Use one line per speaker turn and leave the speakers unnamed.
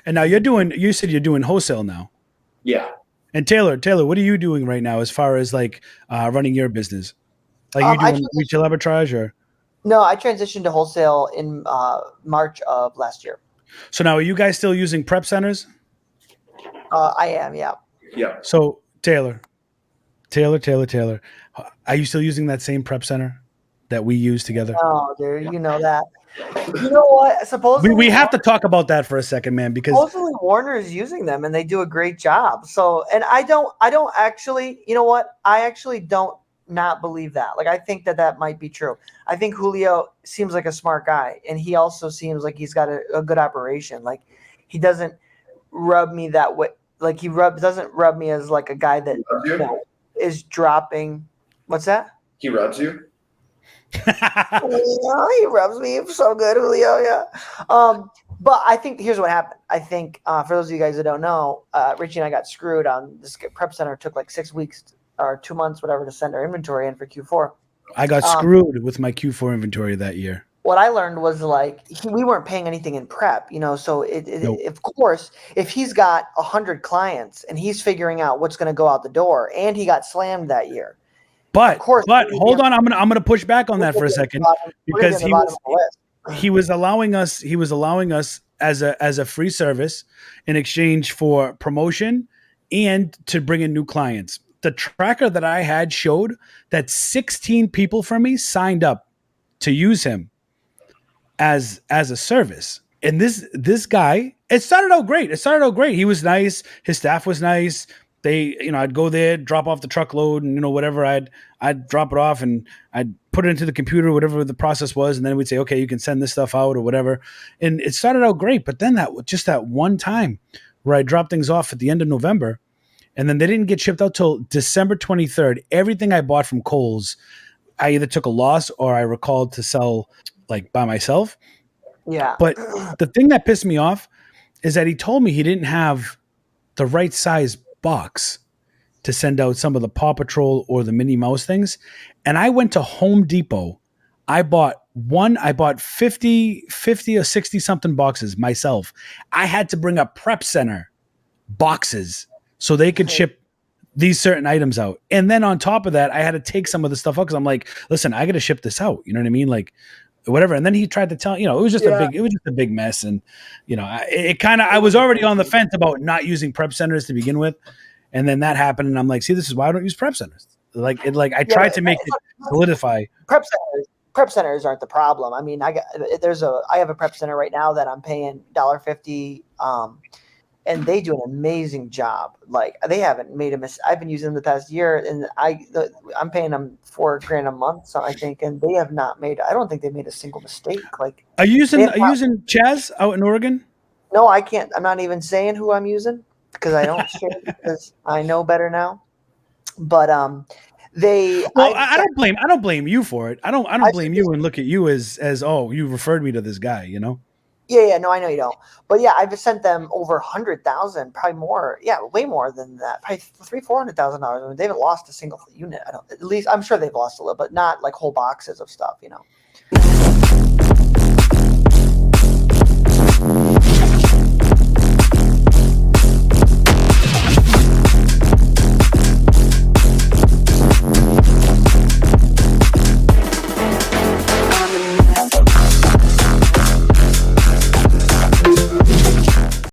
And now you said you're doing wholesale now.
Yeah.
And Taylor, what are you doing right now as far as like running your business? Like you doing retail arbitrage or?
No, I transitioned to wholesale in March of last year.
So now are you guys still using prep centers?
I am, yeah.
Yeah.
So Taylor, are you still using that same prep center that we use together?
Oh, dude, you know that. You know what? Supposedly
We have to talk about that for a second, man, because
supposedly Warner is using them and they do a great job. So, and I don't actually, you know what? I actually don't not believe that. Like, I think that might be true. I think Julio seems like a smart guy, and he also seems like he's got a good operation. Like, he doesn't rub me that way. Like, doesn't rub me as like a guy that is dropping. What's that?
He rubs you?
He rubs me so good, Julio. Yeah. But I think here's what happened. I think for those of you guys that don't know, Richie and I got screwed on this prep center. It took like 6 weeks or 2 months, whatever, to send our inventory in for Q4.
I got screwed with my Q4 inventory that year.
What I learned was like we weren't paying anything in prep, So
Nope.
of course, if he's got 100 clients and he's figuring out what's going to go out the door, and he got slammed that year.
But hold on, I'm gonna push back on that for a second because he was allowing us as a free service in exchange for promotion and to bring in new clients. The tracker that I had showed that 16 people from me signed up to use him as a service. And this guy, it started out great. He was nice. His staff was nice. I'd go there, drop off the truckload, and whatever, I'd drop it off and I'd put it into the computer, whatever the process was, and then we'd say, okay, you can send this stuff out or whatever. And it started out great, but then that one time where I dropped things off at the end of November, and then they didn't get shipped out till December 23rd. Everything I bought from Kohl's, I either took a loss or I recalled to sell like by myself.
Yeah.
But the thing that pissed me off is that he told me he didn't have the right size box to send out some of the Paw Patrol or the Minnie Mouse things. And I went to Home Depot. I bought 50 or 60 something boxes myself. I had to bring a prep center boxes so they could ship these certain items out. And then on top of that, I had to take some of the stuff out because I'm like, listen, I got to ship this out. You know what I mean? Like whatever. And then he tried to tell, it was just a big mess. And, I was already on the fence about not using prep centers to begin with. And then that happened. And I'm like, see, this is why I don't use prep centers. I tried to make it solidify.
Prep centers aren't the problem. I mean, I have a prep center right now that I'm paying $1.50. And they do an amazing job. Like they haven't made a mistake. I've been using them the past year, and I'm paying them $4,000 a month. So I think, and they have not made. I don't think they made a single mistake. Like,
are you using Chaz out in Oregon?
No, I can't. I'm not even saying who I'm using because I don't share because I know better now. But I
don't blame you for it. I don't blame you and look at you as you referred me to this guy.
Yeah, no, I know you don't. But yeah, I've sent them over 100,000, probably more. Yeah, way more than that. Probably $400,000. I mean, they haven't lost a single unit. At least I'm sure they've lost a little, but not like whole boxes of stuff.